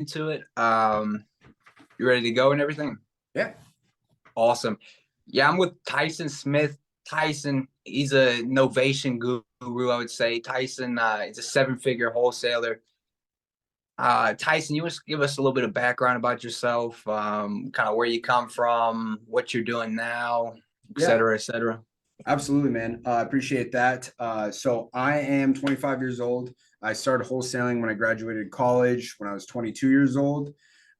into it. You ready to go and everything? Yeah. Awesome. Yeah, I'm with Tyson Smith. Tyson, he's a Novation guru, I would say. Tyson is a seven-figure wholesaler. Tyson, you want to give us a little bit of background about yourself, kind of where you come from, what you're doing now, et Yeah, cetera, et cetera. absolutely, man. I appreciate that. So I am 25 years old. I started wholesaling when I graduated college when I was 22 years old.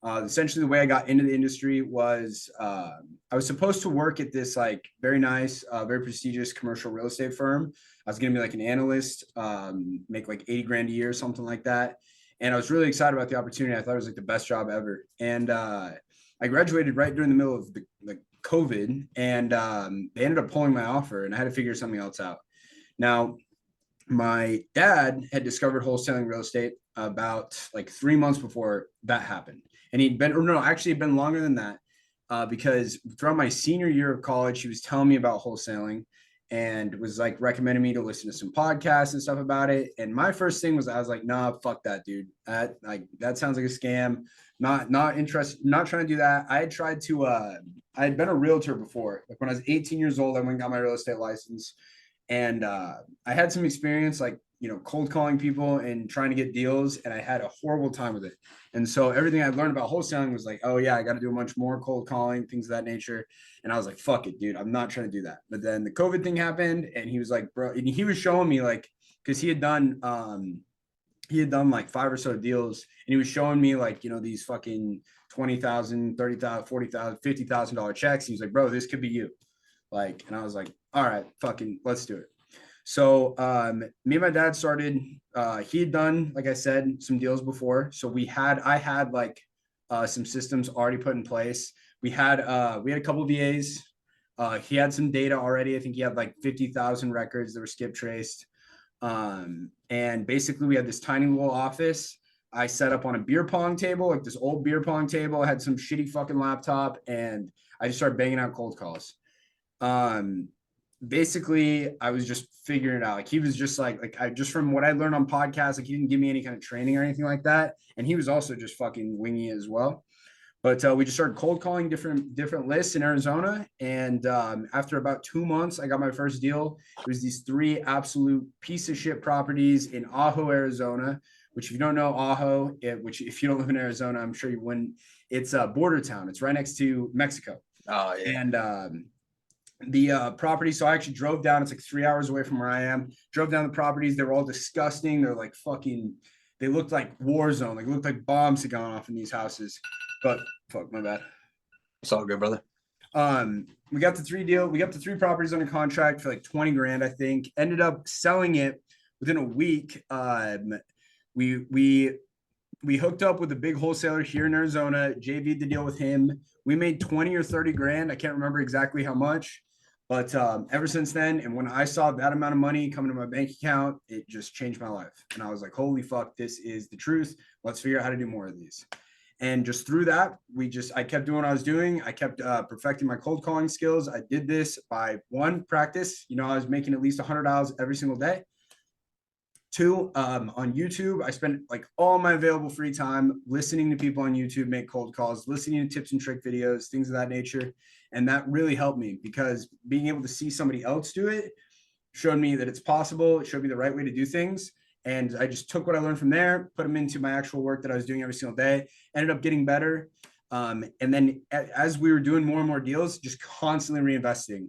Essentially, the way I got into the industry was I was supposed to work at this like very nice, very prestigious commercial real estate firm. I was going to be like an analyst, make like 80 grand a year, something like that. And I was really excited about the opportunity. I thought it was like the best job ever. And I graduated right during the middle of the COVID, and they ended up pulling my offer, and I had to figure something else out. Now, my dad had discovered wholesaling real estate about like 3 months before that happened, and he'd been, or no, actually, it'd been longer than that, because throughout my senior year of college, he was telling me about wholesaling and was like recommending me to listen to some podcasts and stuff about it. And my first thing was, I was like, nah, fuck that, dude. That sounds like a scam. Not interested, not trying to do that. I had tried to I had been a realtor before. Like when I was 18 years old, I went and got my real estate license. And I had some experience, like, cold calling people and trying to get deals. And I had a horrible time with it. And so everything I learned about wholesaling was like, oh, yeah, I got to do a bunch more cold calling, things of that nature. And I was like, fuck it, dude. I'm not trying to do that. But then the COVID thing happened, and he was like, bro, and he was showing me like, because he had done like five or so deals, and he was showing me like, these fucking 20,000, 30,000, 40,000, $50,000 checks. He was like, bro, this could be you. Like, and I was like, all right, fucking let's do it. So me and my dad started, he had done, like I said, some deals before. So I had like some systems already put in place. We had a couple of VAs. He had some data already. I think he had like 50,000 records that were skip traced. And basically we had this tiny little office. I set up on a beer pong table, like this old beer pong table. I had some shitty fucking laptop, and I just started banging out cold calls. Um, Basically I was just figuring it out. Like he was just like I just, from what I learned on podcasts, like he didn't give me any kind of training or anything like that. And he was also just fucking winging it as well. But we just started cold calling different lists in Arizona, and after about 2 months, I got my first deal. It was these three absolute piece of shit properties in Ajo, Arizona. Which, if you don't know Ajo, which if you don't live in Arizona, I'm sure you wouldn't. It's a border town. It's right next to Mexico. Oh, yeah. And the property. So I actually drove down. It's like 3 hours away from where I am. Drove down the properties. They were all disgusting. They're like fucking. They looked like war zone. Like looked like bombs had gone off in these houses. But fuck, my bad. It's all good, brother. We got the three properties under contract for like 20 grand, I think. Ended up selling it within a week. We hooked up with a big wholesaler here in Arizona. JV'd the deal with him. We made 20 or 30 grand. I can't remember exactly how much. But ever since then, and when I saw that amount of money coming to my bank account, it just changed my life. And I was like, holy fuck, this is the truth. Let's figure out how to do more of these. And just through that, I kept doing what I was doing. I kept perfecting my cold calling skills. I did this by one, practice. I was making at least $100 every single day. Two, on YouTube, I spent like all my available free time listening to people on YouTube make cold calls, listening to tips and trick videos, things of that nature. And that really helped me, because being able to see somebody else do it showed me that it's possible. It showed me the right way to do things. And I just took what I learned from there, put them into my actual work that I was doing every single day, ended up getting better. And then as we were doing more and more deals, just constantly reinvesting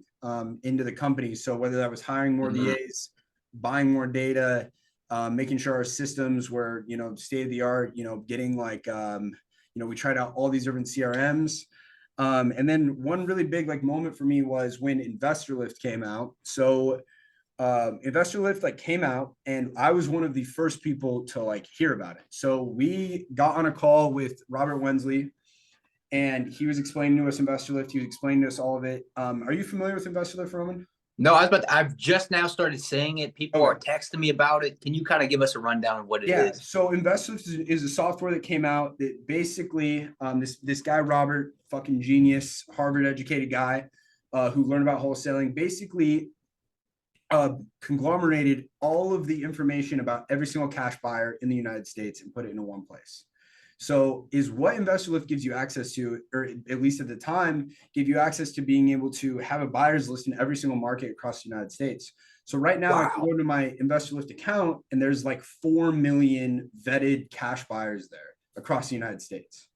into the company. So whether that was hiring more VAs, buying more data, making sure our systems were, state of the art, getting like, we tried out all these different CRMs. And then one really big like moment for me was when Investor Lift came out. So Investor Lift like came out, and I was one of the first people to like hear about it. So we got on a call with Robert Wensley, and he was explaining to us Investor Lift. He was explaining to us all of it. Are you familiar with Investor Lift, Roman? No, I've just now started saying it. People are texting me about it. Can you kind of give us a rundown of what it is? So Investor Lift is a software that came out that basically this guy, Robert, fucking genius, Harvard educated guy, who learned about wholesaling, basically conglomerated all of the information about every single cash buyer in the United States and put it into one place. So is what Investor Lift gives you access to, or at least at the time, give you access to being able to have a buyer's list in every single market across the United States. So right now, I can Wow. go to my Investor Lift account and there's like 4 million vetted cash buyers there across the United States.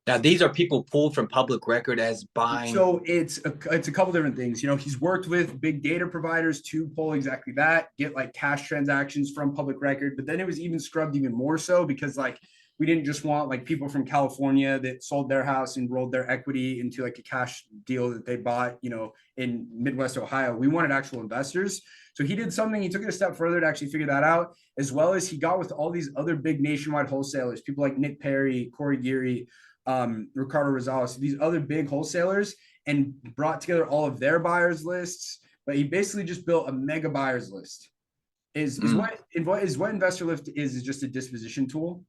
Now these are people pulled from public record as buying. So it's a couple different things. You know, he's worked with big data providers to pull exactly that, get like cash transactions from public record. But then it was even scrubbed even more so because like we didn't just want like people from California that sold their house and rolled their equity into like a cash deal that they bought, you know, in Midwest Ohio. We wanted actual investors. So he did something, he took it a step further to actually figure that out, as well as he got with all these other big nationwide wholesalers, people like Nick Perry, Corey Geary, Ricardo Rosales, these other big wholesalers, and brought together all of their buyers lists. But he basically just built a mega buyers list. Is what Investor Lift is just a disposition tool.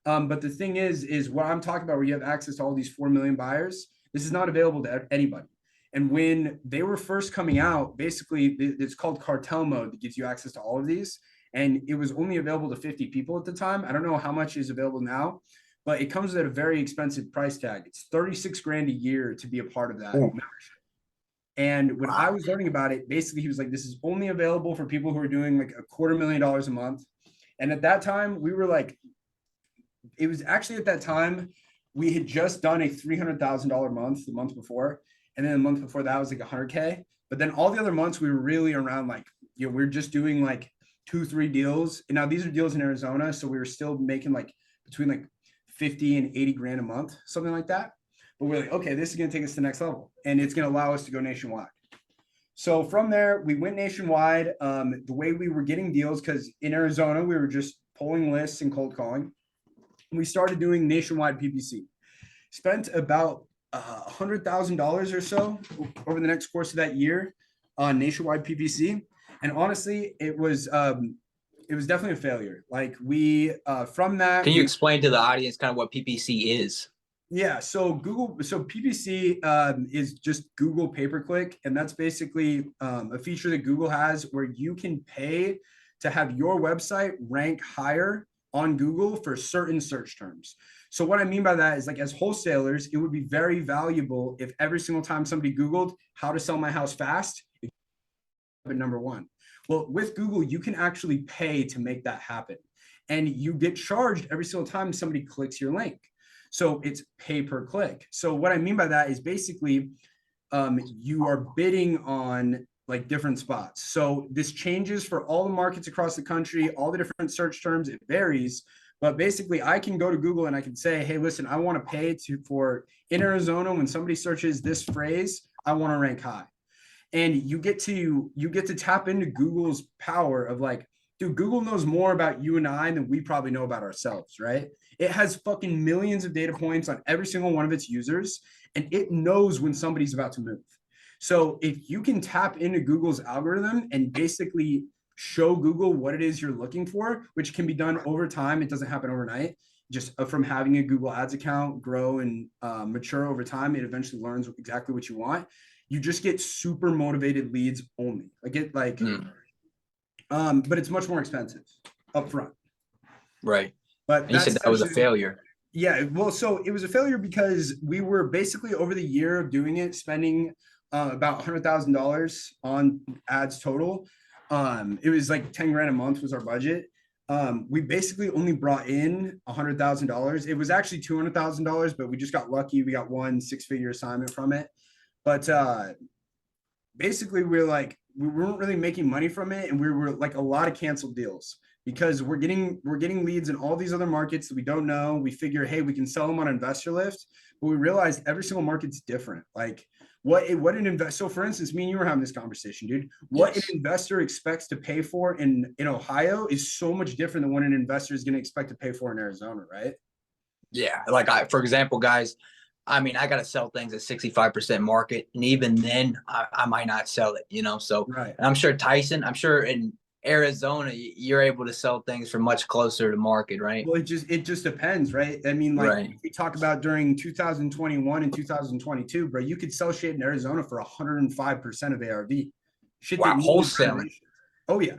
But the thing is what I'm talking about, where you have access to all these 4 million buyers, this is not available to anybody. And when they were first coming out, basically it's called cartel mode that gives you access to all of these. And it was only available to 50 people at the time. I don't know how much is available now, but it comes at a very expensive price tag. It's 36 grand a year to be a part of that membership. And when I was learning about it, basically he was like, this is only available for people who are doing like $250,000 a month. And at that time we were like, it was actually at that time, we had just done a $300,000 month the month before. And then the month before that was like 100K. But then all the other months we were really around like, you know, we we're just doing like 2-3 deals. And now these are deals in Arizona. So we were still making like between like 50 and 80 grand a month, something like that. But we're like, okay, this is going to take us to the next level and it's going to allow us to go nationwide. So from there, we went nationwide. The way we were getting deals, because in Arizona, we were just pulling lists and cold calling. We started doing nationwide PPC. Spent about $100,000 or so over the next course of that year on nationwide PPC. And honestly, it was definitely a failure. Like we from that. Can you explain to the audience kind of what PPC is? Yeah, so PPC is just Google pay-per-click, and that's basically a feature that Google has where you can pay to have your website rank higher on Google for certain search terms. So what I mean by that is, like, as wholesalers, it would be very valuable if every single time somebody Googled how to sell my house fast, but number one. Well, with Google, you can actually pay to make that happen. And you get charged every single time somebody clicks your link. So it's pay per click. So what I mean by that is basically you are bidding on like different spots. So this changes for all the markets across the country, all the different search terms, it varies. But basically I can go to Google and I can say, hey, listen, I want to pay for in Arizona, when somebody searches this phrase, I want to rank high. And you get to tap into Google's power of like, dude, Google knows more about you and I than we probably know about ourselves, right? It has fucking millions of data points on every single one of its users, and it knows when somebody's about to move. So if you can tap into Google's algorithm and basically show Google what it is you're looking for, which can be done over time, it doesn't happen overnight. Just from having a Google Ads account grow and mature over time, it eventually learns exactly what you want. You just get super motivated leads only. But it's much more expensive upfront. Right. But and you said that was a failure. Yeah. Well, so it was a failure because we were basically over the year of doing it, spending about $100,000 on ads total. It was like 10 grand a month was our budget. We basically only brought in $100,000. It was actually $200,000, but we just got lucky. We got one 6-figure assignment from it. But basically we weren't really making money from it, and we were like a lot of canceled deals because we're getting leads in all these other markets that we don't know. We figure, hey, we can sell them on Investor Lift, but we realized every single market's different. Like what an investor. So for instance, me and you were having this conversation, dude. What an investor expects to pay for in Ohio is so much different than what an investor is going to expect to pay for in Arizona, right? Yeah, for example, guys, I mean, I got to sell things at 65% market. And even then I might not sell it, So right. And I'm sure in Arizona, you're able to sell things for much closer to market, right? Well, it just depends, right? I mean, like right. We talk about during 2021 and 2022, bro, you could sell shit in Arizona for 105% of ARV. Shit. Wow, wholesaling. Oh, yeah.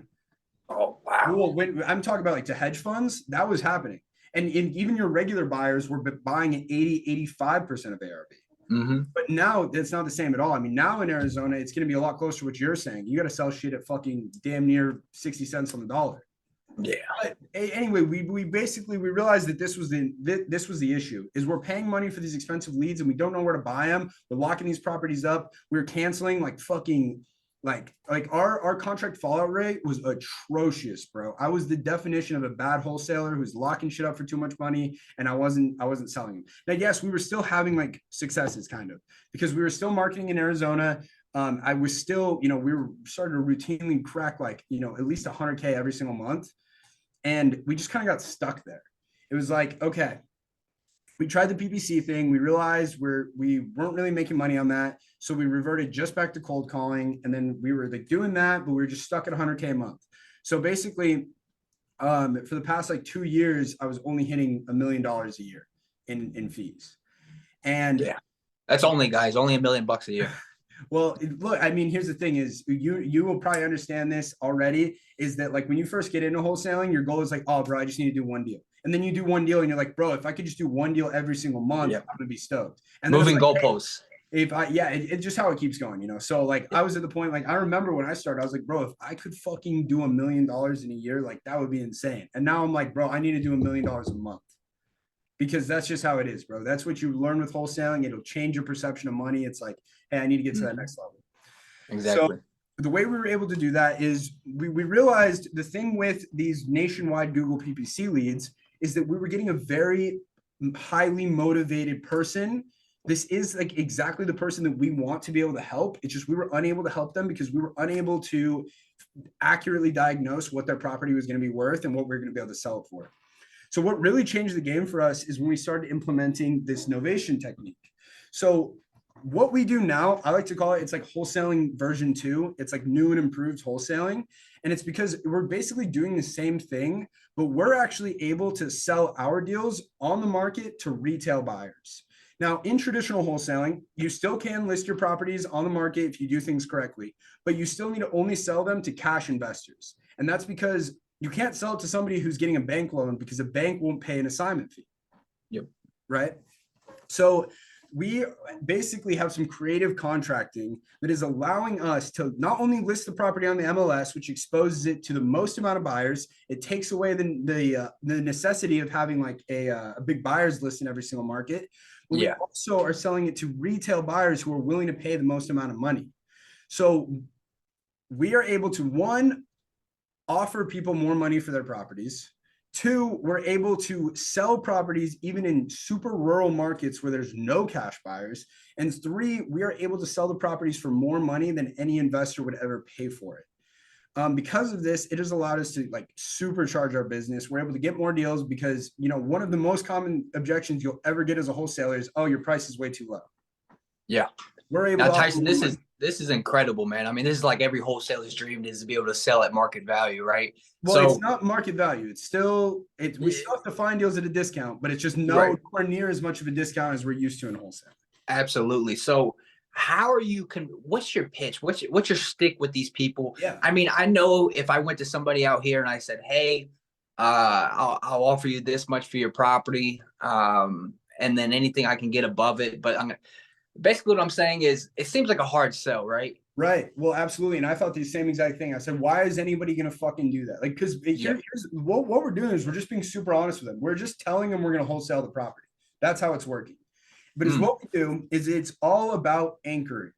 Oh, wow. Well, when I'm talking about like to hedge funds, that was happening. And even your regular buyers were buying at 80, 85% of ARV. But now it's not the same at all. I mean, now in Arizona, it's going to be a lot closer to what you're saying. You got to sell shit at fucking damn near 60 cents on the dollar. Yeah. But anyway, we basically realized that this was the issue is we're paying money for these expensive leads and we don't know where to buy them. We're locking these properties up. We're canceling like fucking like our contract fallout rate was atrocious, bro. I was the definition of a bad wholesaler who's locking shit up for too much money, and I wasn't selling them. Now, yes, we were still having like successes kind of because we were still marketing in Arizona. I was still, we were starting to routinely crack like, at least 100K every single month. And we just kind of got stuck there. It was like, okay, we tried the PPC thing. We realized we weren't really making money on that. So we reverted just back to cold calling. And then we were like doing that, but we were just stuck at 100K a month. So basically, for the past like 2 years, I was only hitting $1 million a year in fees. And yeah, that's only $1 million a year. Well, look, I mean, here's the thing is you will probably understand this already is that like when you first get into wholesaling, your goal is like, oh, bro, I just need to do one deal. And then you do one deal and you're like, bro, if I could just do one deal every single month, I'm going to be stoked. And moving like, goalposts. Hey, it's just how it keeps going, So like I was at the point, like I remember when I started, I was like, bro, if I could fucking do $1 million in a year, like that would be insane. And now I'm like, bro, I need to do $1 million a month. Because that's just how it is, bro. That's what you learn with wholesaling. It'll change your perception of money. It's like, hey, I need to get to that next level. Exactly. So the way we were able to do that is we realized the thing with these nationwide Google PPC leads is that we were getting a very highly motivated person. This is like exactly the person that we want to be able to help. It's just we were unable to help them because we were unable to accurately diagnose what their property was going to be worth and what we we're going to be able to sell it for. So what really changed the game for us is when we started implementing this novation technique. So what we do now, I like to call it, it's like wholesaling version 2. It's like new and improved wholesaling. And it's because we're basically doing the same thing, but we're actually able to sell our deals on the market to retail buyers. Now, in traditional wholesaling, you still can list your properties on the market if you do things correctly, but you still need to only sell them to cash investors. And that's because you can't sell it to somebody who's getting a bank loan because a bank won't pay an assignment fee. Yep. Right. So we basically have some creative contracting that is allowing us to not only list the property on the MLS, which exposes it to the most amount of buyers, it takes away the necessity of having like a big buyers list in every single market. But we also are selling it to retail buyers who are willing to pay the most amount of money. So we are able to, one, offer people more money for their properties. 2, we're able to sell properties even in super rural markets where there's no cash buyers. And 3, we are able to sell the properties for more money than any investor would ever pay for it. Because of this, it has allowed us to like supercharge our business. We're able to get more deals because, one of the most common objections you'll ever get as a wholesaler is, oh, your price is way too low. Yeah. We're able now, to Tyson, this is incredible, man. I mean, this is like every wholesaler's dream is to be able to sell at market value, right? Well, it's not market value. We still have to find deals at a discount, but it's just nowhere near as much of a discount as we're used to in wholesale. Absolutely. So how are you what's your pitch? What's your stick with these people? Yeah. I mean, I know if I went to somebody out here and I said, hey, I'll offer you this much for your property. And then anything I can get above it. But basically what I'm saying is it seems like a hard sell, right? Right. Well, absolutely. And I thought the same exact thing. I said, why is anybody going to fucking do that? Like, because here's what we're doing is we're just being super honest with them. We're just telling them we're going to wholesale the property. That's how it's working. But what we do is it's all about anchoring,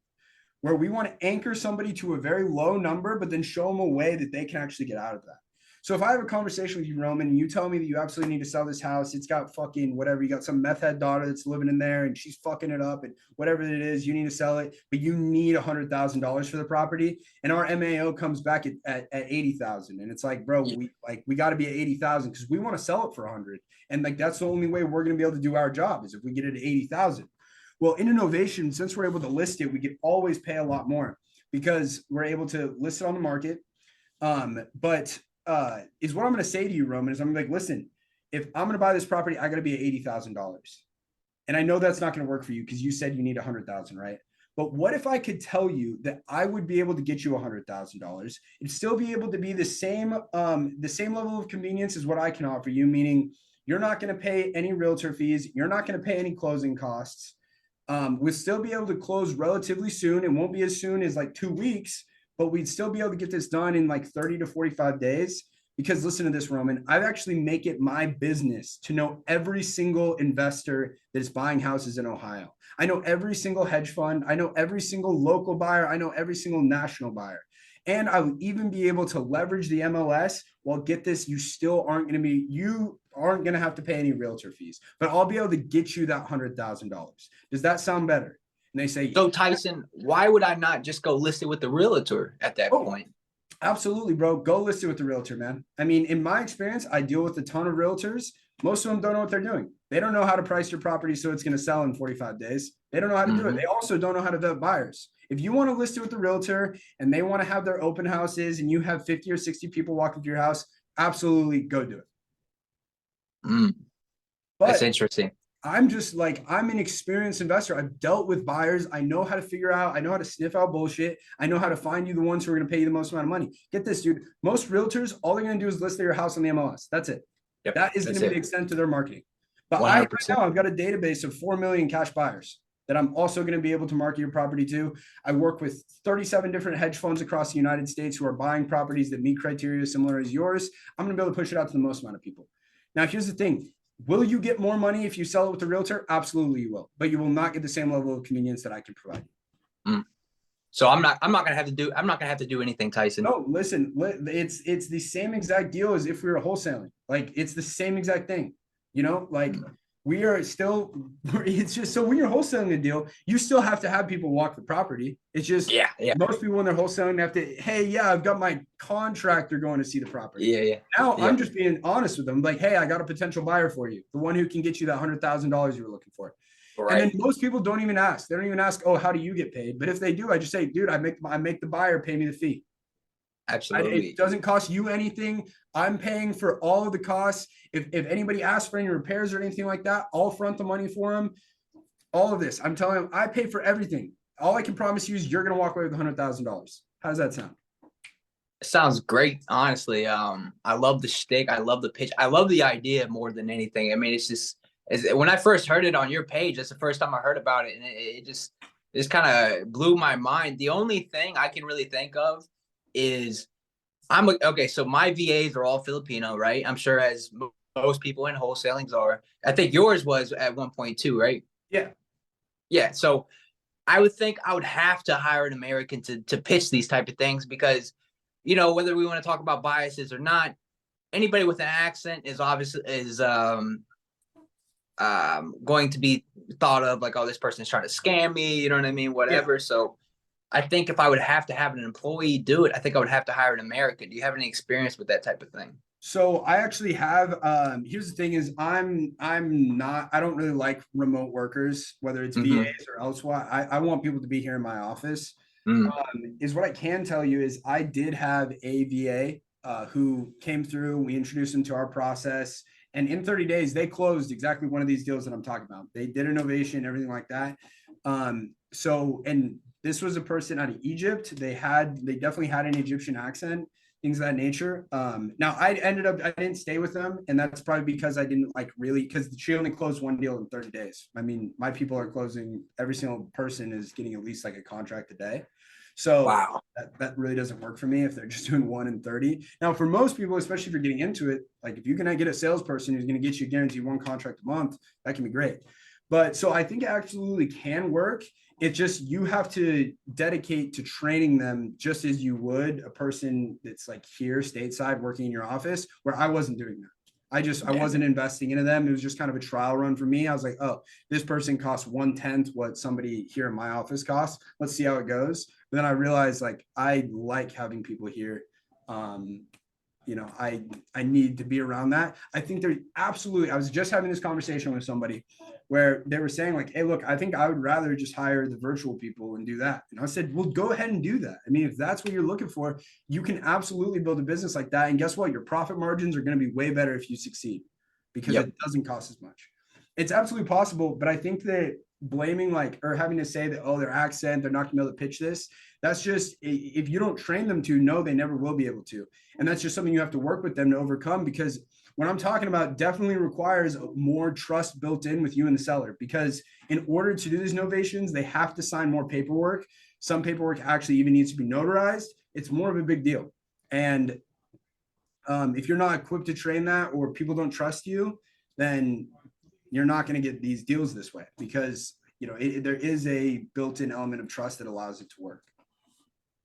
where we want to anchor somebody to a very low number, but then show them a way that they can actually get out of that. So if I have a conversation with you, Roman, and you tell me that you absolutely need to sell this house, it's got fucking whatever, you got some meth head daughter that's living in there and she's fucking it up and whatever it is, you need to sell it, but you need $100,000 for the property. And our MAO comes back at 80,000. And it's like, bro, we got to be at 80,000 because we want to sell it for 100. And like, that's the only way we're going to be able to do our job is if we get it at 80,000. Well, in Novation, since we're able to list it, we could always pay a lot more because we're able to list it on the market. But is what I'm going to say to you, Roman, is I'm like, listen, if I'm going to buy this property, I got to be at $80,000. And I know that's not going to work for you because you said you need 100,000, right? But what if I could tell you that I would be able to get you $100,000 and still be able to be the same level of convenience as what I can offer you, meaning You're not going to pay any realtor fees. You're not going to pay any closing costs. We'll still be able to close relatively soon. It won't be as soon as like 2 weeks, but we'd still be able to get this done in like 30 to 45 days. Because listen to this, Roman, I actually make it my business to know every single investor that is buying houses in Ohio. I know every single hedge fund. I know every single local buyer. I know every single national buyer. And I would even be able to leverage the MLS. Well, get this, you aren't going to have to pay any realtor fees, but I'll be able to get you that $100,000. Does that sound better? And they say, So Tyson, why would I not just go list it with the realtor at that point? Absolutely, bro. Go list it with the realtor, man. I mean, in my experience, I deal with a ton of realtors. Most of them don't know what they're doing. They don't know how to price your property so it's going to sell in 45 days. They don't know how to do it. They also don't know how to vet buyers. If you want to list it with the realtor and they want to have their open houses and you have 50 or 60 people walking through your house, absolutely go do it. That's interesting. I'm just like, I'm an experienced investor. I've dealt with buyers. I know how to figure out, I know how to sniff out bullshit. I know how to find you the ones who are going to pay you the most amount of money. Get this, dude. Most realtors, all they're going to do is list your house on the MLS. That's it. Yep, that is going to be the extent of their marketing. But 100%. right now, I've got a database of 4 million cash buyers that I'm also going to be able to market your property to. I work with 37 different hedge funds across the United States who are buying properties that meet criteria similar as yours. I'm going to be able to push it out to the most amount of people. Now, here's the thing. Will you get more money if you sell it with a realtor? Absolutely, you will. But you will not get the same level of convenience that I can provide. So I'm not gonna have to do anything, Tyson. No, listen, it's the same exact deal as if we were wholesaling. Like, it's the same exact thing. You know, like we are still, it's just, so when you're wholesaling a deal, you still have to have people walk the property. It's just, most people when they're wholesaling, they have to, hey, yeah, I've got my contractor going to see the property. Now I'm just being honest with them. Like, hey, I got a potential buyer for you. The one who can get you that $100,000 you were looking for. Right. And then most people don't even ask. They don't even ask, oh, how do you get paid? But if they do, I just say, dude, I make the buyer pay me the fee. Absolutely. It doesn't cost you anything. I'm paying for all of the costs. If anybody asks for any repairs or anything like that, I'll front the money for them. All of this. I'm telling them I pay for everything. All I can promise you is you're going to walk away with $100,000. How does that sound? It sounds great. Honestly. I love the shtick. I love the pitch. I love the idea more than anything. I mean, when I first heard it on your page, that's the first time I heard about it. And it just kind of blew my mind. The only thing I can really think of is so my VAs are all Filipino, right? I'm sure as most people in wholesaling are. I think yours was at 1.2, right? Yeah. Yeah. So I would think I would have to hire an American to pitch these type of things because, you know, whether we want to talk about biases or not, anybody with an accent is obviously going to be thought of like, oh, this person's trying to scam me. You know what I mean? Whatever. Yeah. So I think if I would have to have an employee do it, I think I would have to hire an American. Do you have any experience with that type of thing? So I actually have, here's the thing is I don't really like remote workers, whether it's VAs or elsewhere. I want people to be here in my office. Is what I can tell you is I did have a VA who came through. We introduced him to our process. And in 30 days, they closed exactly one of these deals that I'm talking about. They did a novation, everything like that. And this was a person out of Egypt. They definitely had an Egyptian accent, things of that nature. Now I didn't stay with them. And that's probably because I didn't because she only closed one deal in 30 days. I mean, my people are closing, every single person is getting at least like a contract a day. So wow, that really doesn't work for me if they're just doing 1 in 30. Now, for most people, especially if you're getting into it, like if you can get a salesperson who's going to get you guaranteed 1 contract a month, that can be great. But so I think it absolutely can work. It's just you have to dedicate to training them just as you would a person that's like here stateside working in your office, where I wasn't doing that. I wasn't investing into them. It was just kind of a trial run for me. I was like, oh, this person costs 1/10 what somebody here in my office costs. Let's see how it goes. But then I realized like I like having people here. You know, I need to be around that. I think I was just having this conversation with somebody where they were saying like, hey, look, I think I would rather just hire the virtual people and do that. And I said, well, go ahead and do that. I mean, if that's what you're looking for, you can absolutely build a business like that. And guess what? Your profit margins are going to be way better if you succeed because it doesn't cost as much. It's absolutely possible. But I think that blaming or having to say that, oh, their accent, they're not going to be able to pitch this. That's just, if you don't train them to, no, they never will be able to. And that's just something you have to work with them to overcome, because what I'm talking about definitely requires more trust built in with you and the seller, because in order to do these novations, they have to sign more paperwork. Some paperwork actually even needs to be notarized. It's more of a big deal. And if you're not equipped to train that, or people don't trust you, then you're not going to get these deals this way, because there is a built-in element of trust that allows it to work.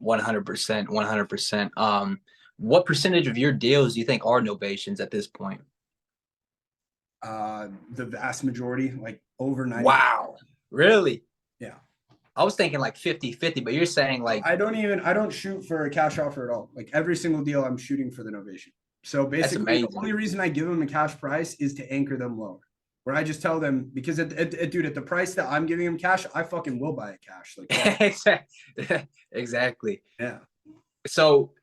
100%, 100%. What percentage of your deals do you think are novations at this point? The vast majority, like over 90%. Wow, really? Yeah. I was thinking like 50-50, but you're saying like I don't shoot for a cash offer at all. Like every single deal I'm shooting for the novation. So basically the only reason I give them a cash price is to anchor them lower. Where I just tell them, because dude, at the price that I'm giving them cash, I fucking will buy it cash. Like exactly. Yeah. So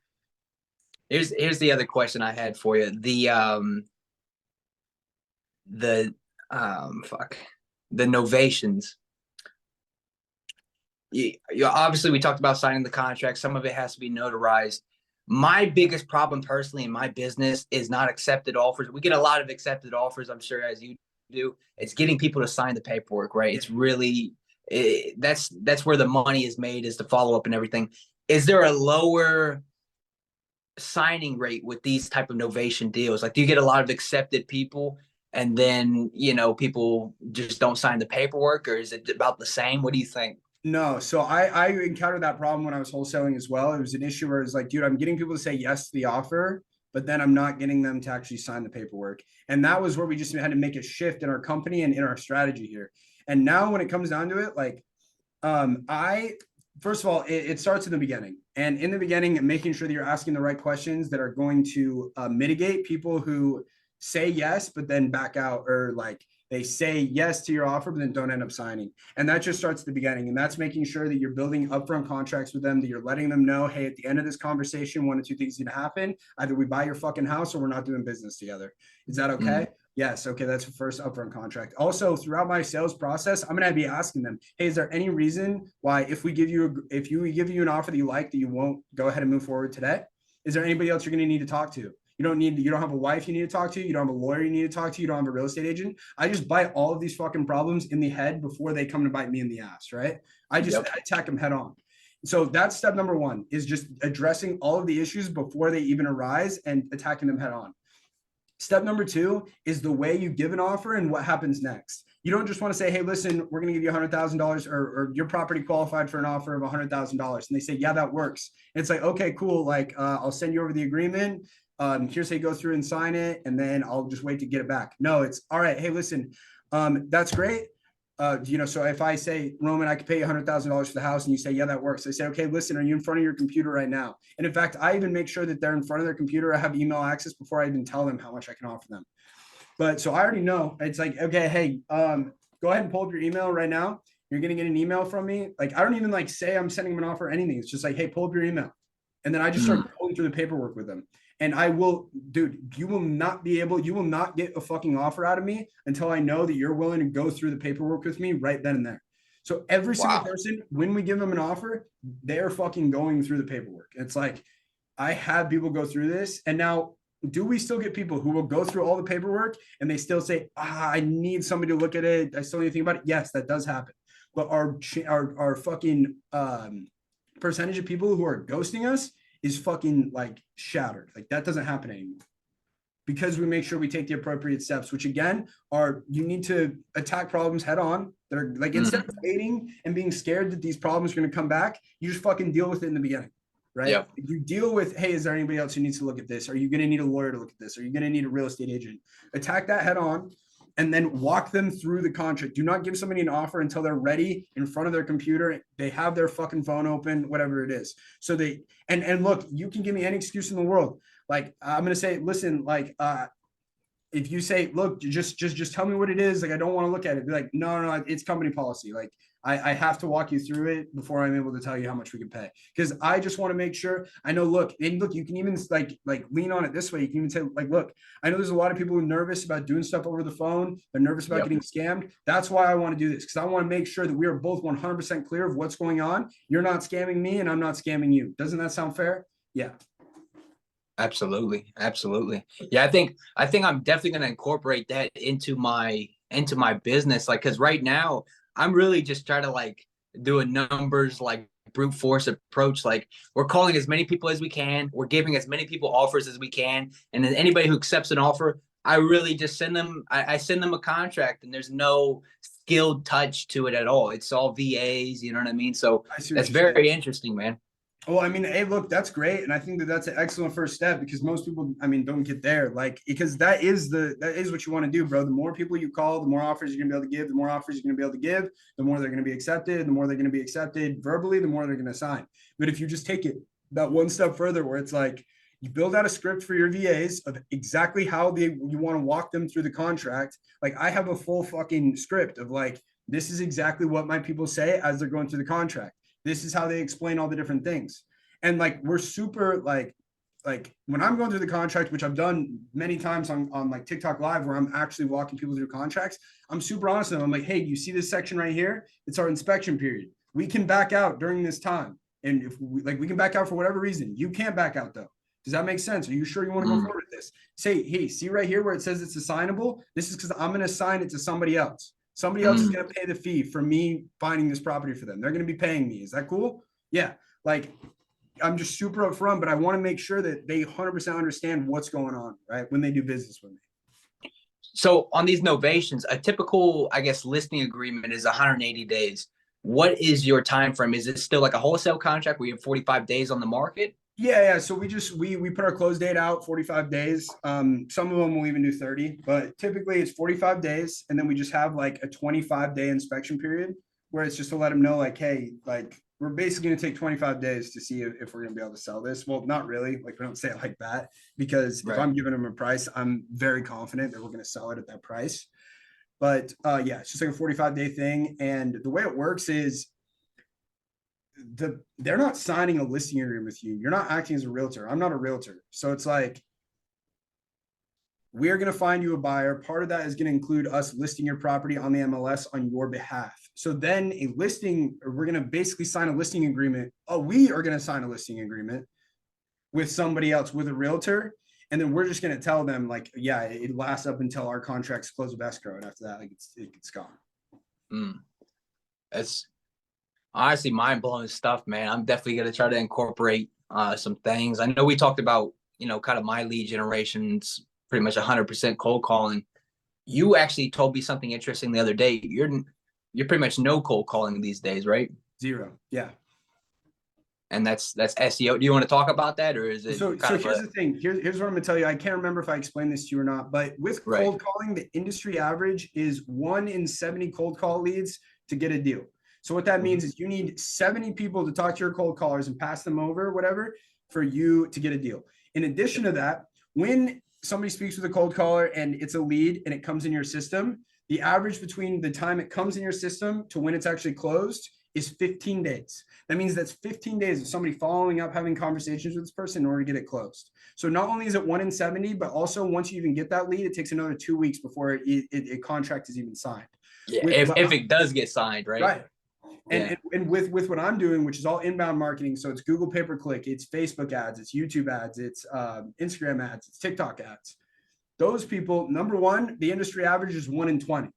here's the other question I had for you. The novations. Obviously we talked about signing the contract. Some of it has to be notarized. My biggest problem personally in my business is not accepted offers. We get a lot of accepted offers, I'm sure, as you do. It's getting people to sign the paperwork, right? It's really that's where the money is made, is the follow-up and everything. Is there a lower signing rate with these type of novation deals? Like, do you get a lot of accepted people and then people just don't sign the paperwork, or is it about the same? What do you think? No, so I encountered that problem when I was wholesaling as well. It was an issue where it's like, dude, I'm getting people to say yes to the offer, but then I'm not getting them to actually sign the paperwork. And that was where we just had to make a shift in our company and in our strategy here. And now when it comes down to it, like, first of all, it starts in the beginning. And in the beginning, making sure that you're asking the right questions that are going to mitigate people who say yes, but then back out, or like they say yes to your offer, but then don't end up signing. And that just starts at the beginning. And that's making sure that you're building upfront contracts with them, that you're letting them know, hey, at the end of this conversation, one of two things need to happen. Either we buy your fucking house or we're not doing business together. Is that okay? Yes. Okay. That's the first upfront contract. Also, throughout my sales process, I'm going to be asking them, hey, is there any reason why if we give you an offer that you like, that you won't go ahead and move forward today? Is there anybody else you're going to need to talk to? You don't have a wife you need to talk to. You don't have a lawyer you need to talk to. You don't have a real estate agent. I just bite all of these fucking problems in the head before they come to bite me in the ass, right? I attack them head on. So that's step number one, is just addressing all of the issues before they even arise and attacking them head on. Step number two is the way you give an offer and what happens next. You don't just want to say, hey, listen, we're going to give you $100,000 or your property qualified for an offer of $100,000. And they say, yeah, that works. And it's like, okay, cool. Like, I'll send you over the agreement. Here's how you go through and sign it, and then I'll just wait to get it back. No, it's all right. Hey, listen, that's great. So if I say, Roman, I could pay you $100,000 for the house, and you say, yeah, that works. I say, okay, listen, are you in front of your computer right now? And in fact, I even make sure that they're in front of their computer. I have email access before I even tell them how much I can offer them. But so I already know. It's like, okay, hey, go ahead and pull up your email right now. You're going to get an email from me. Like, I don't even like say I'm sending them an offer or anything. It's just like, hey, pull up your email. And then I just start going through the paperwork with them. And I will, dude, you will not get a fucking offer out of me until I know that you're willing to go through the paperwork with me right then and there. So every single person, when we give them an offer, they're fucking going through the paperwork. It's like, I have people go through this. And now, do we still get people who will go through all the paperwork and they still say, I need somebody to look at it, I still need to think about it? Yes, that does happen. But our fucking percentage of people who are ghosting us is fucking like shattered. Like, that doesn't happen anymore, because we make sure we take the appropriate steps, which again are, you need to attack problems head on. That are like, instead of waiting and being scared that these problems are going to come back, you just fucking deal with it in the beginning, right? Yep. You deal with, hey, is there anybody else who needs to look at this? Are you going to need a lawyer to look at this? Are you going to need a real estate agent? Attack that head on, and then walk them through the contract. Do not give somebody an offer until they're ready in front of their computer. They have their fucking phone open, whatever it is. So they, and look, you can give me any excuse in the world. Like, I'm going to say, listen, like, if you say, look, just tell me what it is. Like, I don't want to look at it. Be like, no, it's company policy. Like, I have to walk you through it before I'm able to tell you how much we can pay. Because I just want to make sure I know, look, you can even like lean on it this way. You can even say, like, look, I know there's a lot of people who are nervous about doing stuff over the phone. They're nervous about getting scammed. That's why I want to do this, because I want to make sure that we are both 100% clear of what's going on. You're not scamming me and I'm not scamming you. Doesn't that sound fair? Yeah. Absolutely. Absolutely. Yeah, I think I'm definitely going to incorporate that into my business. Like, cause right now I'm really just trying to like do a numbers like brute force approach. Like we're calling as many people as we can. We're giving as many people offers as we can. And then anybody who accepts an offer, I really just I send them a contract and there's no skilled touch to it at all. It's all VAs, you know what I mean? So I see what that's you're saying. very interesting, man. Well, I mean, hey, look, that's great, and I think that that's an excellent first step because most people, I mean, don't get there, like because that is what you want to do, bro. The more people you call, the more offers you're gonna be able to give. The more offers you're gonna be able to give, the more they're gonna be accepted. The more they're gonna be accepted verbally, the more they're gonna sign. But if you just take it that one step further, where it's like you build out a script for your VAs of exactly how you want to walk them through the contract. Like I have a full fucking script of like this is exactly what my people say as they're going through the contract. This is how they explain all the different things. And like we're super like when I'm going through the contract, which I've done many times on like TikTok live where I'm actually walking people through contracts, I'm super honest with them. I'm like, hey, you see this section right here? It's our inspection period. We can back out during this time. And if we can back out for whatever reason, you can't back out though. Does that make sense? Are you sure you want to go forward with this? Say, hey, see right here where it says it's assignable? This is because I'm going to assign it to somebody else. Somebody else is going to pay the fee for me finding this property for them. They're going to be paying me. Is that cool? Yeah. Like I'm just super upfront, but I want to make sure that they 100% understand what's going on, right? When they do business with me. So on these novations, a typical, I guess, listing agreement is 180 days. What is your time frame? Is it still like a wholesale contract where you have 45 days on the market? Yeah. So we put our close date out 45 days. Some of them will even do 30, but typically it's 45 days, and then we just have like a 25-day inspection period where it's just to let them know, like, hey, like we're basically going to take 25 days to see if we're going to be able to sell this. Well, not really. Like we don't say it like that because if I'm giving them a price, I'm very confident that we're going to sell it at that price. But yeah, it's just like a 45-day thing. And the way it works is they're not signing a listing agreement with you. You're not acting as a realtor. I'm not a realtor. So it's like we are going to find you a buyer. Part of that is going to include us listing your property on the MLS on your behalf. So then we're going to basically sign a listing agreement. Oh, we are going to sign a listing agreement with somebody else, with a realtor. And then we're just going to tell them like, yeah, it lasts up until our contracts close with escrow. And after that, like it's gone. That's honestly mind blowing stuff, man. I'm definitely going to try to incorporate some things. I know we talked about, kind of my lead generation's pretty much 100% cold calling. You actually told me something interesting the other day. You're pretty much no cold calling these days, right? Zero. Yeah. And that's SEO. Do you want to talk about that, or is it so here's the thing. Here's what I'm gonna tell you. I can't remember if I explained this to you or not, but with cold calling, the industry average is 1 in 70 cold call leads to get a deal. So what that means is you need 70 people to talk to your cold callers and pass them over, whatever, for you to get a deal. In addition to that, when somebody speaks with a cold caller and it's a lead and it comes in your system, the average between the time it comes in your system to when it's actually closed is 15 days. That means that's 15 days of somebody following up, having conversations with this person in order to get it closed. So not only is it 1 in 70, but also once you even get that lead, it takes another 2 weeks before a contract is even signed. Yeah, if it does get signed, right? Right. And with what I'm doing, which is all inbound marketing, so it's Google pay-per-click, it's Facebook ads, it's YouTube ads, it's Instagram ads, it's TikTok ads. Those people, number one, the industry average is 1 in 20.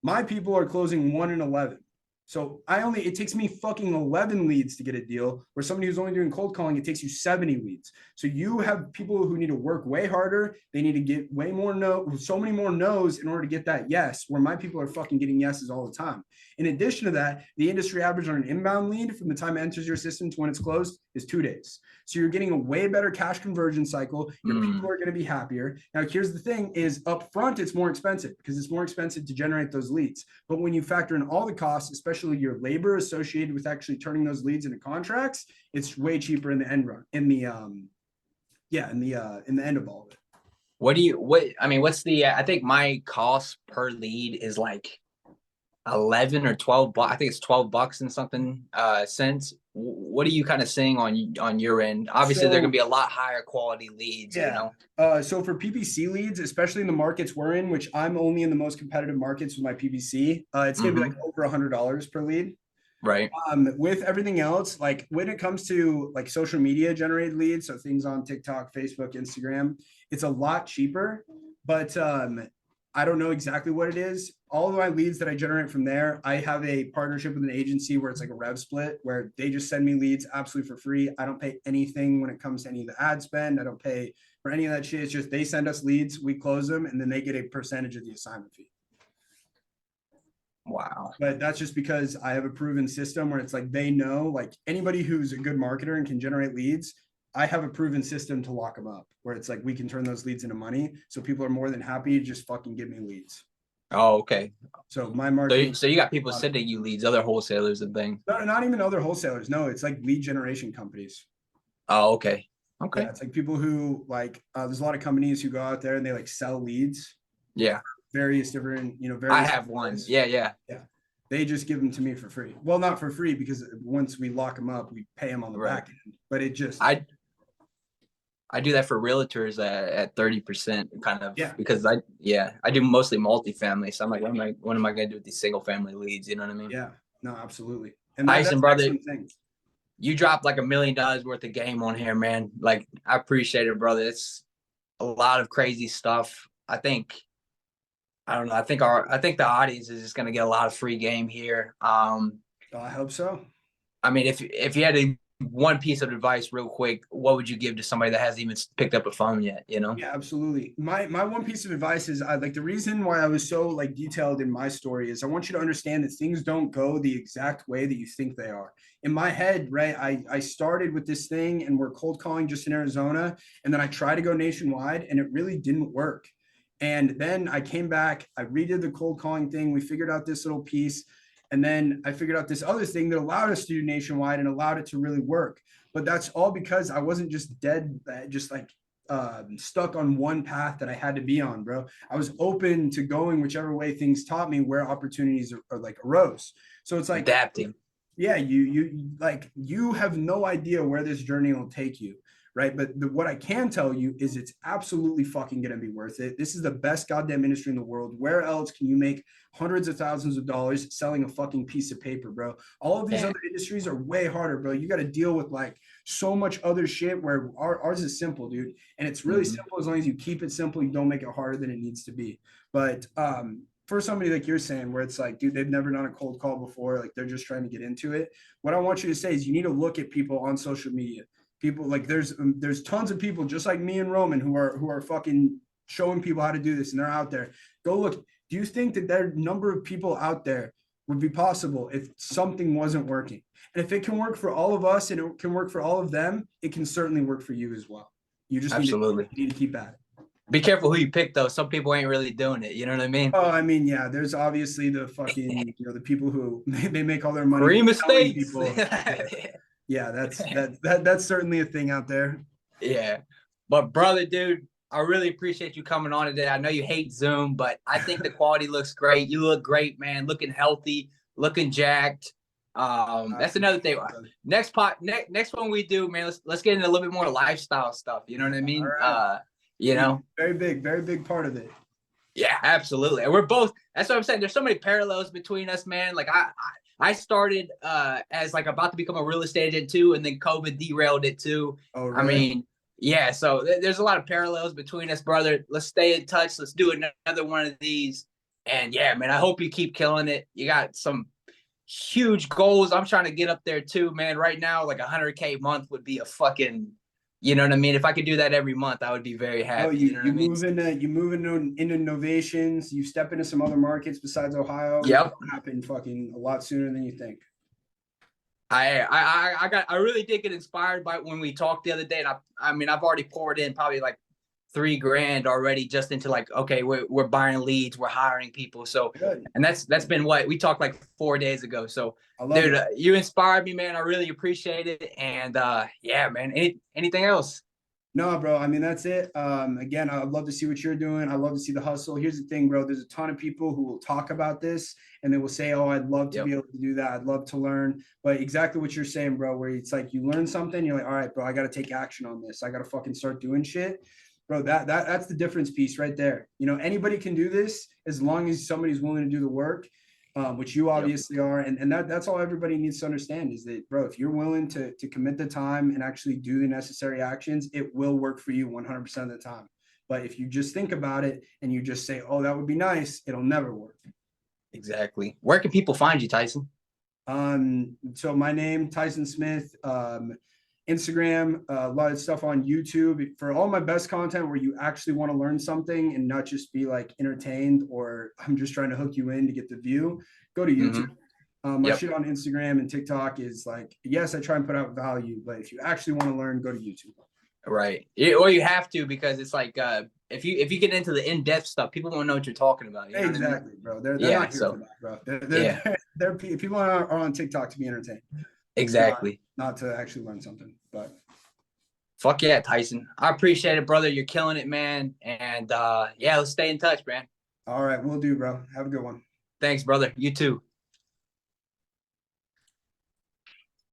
My people are closing 1 in 11. So it takes me fucking 11 leads to get a deal, where somebody who's only doing cold calling, it takes you 70 leads. So you have people who need to work way harder. They need to get way more so many more no's in order to get that yes, where my people are fucking getting yeses all the time. In addition to that, the industry average on an inbound lead from the time it enters your system to when it's closed is 2 days. So you're getting a way better cash conversion cycle. Your people are going to be happier. Now, here's the thing is up front, it's more expensive because it's more expensive to generate those leads. But when you factor in all the costs, especially your labor associated with actually turning those leads into contracts, it's way cheaper in the end run, in the end of all of it. What's the, I think my cost per lead is like 11 or 12 bucks. I think it's $12 and something cents. What are you kind of seeing on your end? Obviously, they're going to be a lot higher quality leads. Yeah. So for PPC leads, especially in the markets we're in, which I'm only in the most competitive markets with my PPC, it's going to be like over $100 per lead. Right. With everything else, like when it comes to like social media generated leads, so things on TikTok, Facebook, Instagram, it's a lot cheaper, but I don't know exactly what it is. All of my leads that I generate from there, I have a partnership with an agency where it's like a rev split where they just send me leads absolutely for free. I don't pay anything when it comes to any of the ad spend. I don't pay for any of that shit. It's just they send us leads, we close them, and then they get a percentage of the assignment fee. Wow. But that's just because I have a proven system where it's like they know, like anybody who's a good marketer and can generate leads, I have a proven system to lock them up where it's like we can turn those leads into money. So people are more than happy to just fucking give me leads. Oh, okay. So my So, marketing, so you got people sending you leads, other wholesalers and things. not even other wholesalers. No, it's like lead generation companies. Oh, okay. Okay. Yeah, it's like people who like there's a lot of companies who go out there and they like sell leads, Yeah. various different, you know, I various have one. Yeah, yeah. yeah. They just give them to me for free. Well, not for free because once we lock them up, we pay them on the Right. back end. But it just I do that for realtors at 30% kind of yeah, because I do mostly multifamily. So I'm like, what am I gonna do with these single family leads? You know what I mean? yeah, no, absolutely. And that's Tyson, an brother, excellent thing. you dropped like $1 million worth of game on here, man. Like I appreciate it, brother. It's a lot of crazy stuff. I don't know. I think the audience is just gonna get a lot of free game here. I hope so. I mean, if you had one piece of advice real quick, what would you give to somebody that hasn't even picked up a phone yet, you know? Yeah, absolutely. My one piece of advice is I like the reason why I was so like detailed in my story is I want you to understand that things don't go the exact way that you think they are. In my head, right? I started with this thing and we're cold calling just in Arizona, and then I tried to go nationwide and it really didn't work. And then I came back, I redid the cold calling thing, we figured out this little piece, and then I figured out this other thing that allowed us to do nationwide and allowed it to really work. But that's all because I wasn't just dead, just like stuck on one path that I had to be on, bro. I was open to going whichever way things taught me where opportunities are like arose. So it's like, Adapting. yeah, you like you have no idea where this journey will take you, right? But what I can tell you is it's absolutely fucking gonna be worth it. This is the best goddamn industry in the world. Where else can you make hundreds of thousands of dollars selling a fucking piece of paper, bro? All of these other industries are way harder, bro. You got to deal with like so much other shit where ours is simple, dude. And it's really simple as long as you keep it simple, you don't make it harder than it needs to be. But for somebody like you're saying, where it's like, dude, they've never done a cold call before, like they're just trying to get into it. What I want you to say is you need to look at people on social media. People like there's tons of people just like me and Roman who are fucking showing people how to do this, and they're out there. Go look. Do you think that there number of people out there would be possible if something wasn't working? And if it can work for all of us and it can work for all of them, it can certainly work for you as well. You just Absolutely. need to keep at it. Be careful who you pick, though. Some people ain't really doing it. You know what I mean? Oh, I mean, yeah, there's obviously the fucking, you know, the people who they make all their money. Three mistakes. People. Yeah, that's certainly a thing out there. Yeah. But brother, dude, I really appreciate you coming on today. I know you hate Zoom, but I think the quality looks great. You look great, man. Looking healthy, looking jacked. That's another thing. Next one we do, man. Let's get into a little bit more lifestyle stuff. You know what I mean? Right. You know, very big part of it. Yeah, absolutely. And we're both. That's what I'm saying. There's so many parallels between us, man. Like I started as like about to become a real estate agent too, and then COVID derailed it too. Oh, really? I mean, yeah. So there's a lot of parallels between us, brother. Let's stay in touch. Let's do another one of these. And yeah, man, I hope you keep killing it. You got some huge goals. I'm trying to get up there too, man. Right now, like 100K a month would be a fucking, you know what I mean? If I could do that every month, I would be very happy. Oh, you move into Novations. You step into some other markets besides Ohio. Yep. It'll happen fucking a lot sooner than you think. I really did get inspired by when we talked the other day, and I mean I've already poured in probably like $3,000 already just into like, okay, we're buying leads, we're hiring people. So, good. And that's been what we talked like 4 days ago. So, dude, you inspired me, man. I really appreciate it. And yeah, man. Anything else? No, bro. I mean, that's it. Again, I'd love to see what you're doing. I love to see the hustle. Here's the thing, bro. There's a ton of people who will talk about this and they will say, oh, I'd love to be able to do that. I'd love to learn. But exactly what you're saying, bro, where it's like you learn something, you're like, all right, bro, I got to take action on this. I got to fucking start doing shit. Bro, that's the difference piece right there. You know, anybody can do this as long as somebody's willing to do the work. which you Yep. obviously are. And that's all everybody needs to understand is that, bro, if you're willing to commit the time and actually do the necessary actions, it will work for you 100% of the time. But if you just think about it and you just say, oh, that would be nice, it'll never work. Exactly. Where can people find you, Tyson? So my name, Tyson Smith, Instagram, a lot of stuff on YouTube for all my best content where you actually want to learn something and not just be like entertained or I'm just trying to hook you in to get the view. Go to YouTube. My Yep. shit on Instagram and TikTok is like, yes, I try and put out value, but if you actually want to learn, go to YouTube. Right. Or you have to, because it's like if you get into the in-depth stuff, people won't know what you're talking about. You know what I mean? Exactly, bro. They're Yeah. not here So for that, bro. yeah. They're people are on TikTok to be entertained, Exactly. not to actually learn something. But Fuck yeah, Tyson. I appreciate it, brother. You're killing it, man. And yeah, let's stay in touch, man. all right, we'll do, bro. Have a good one. Thanks, brother. You too.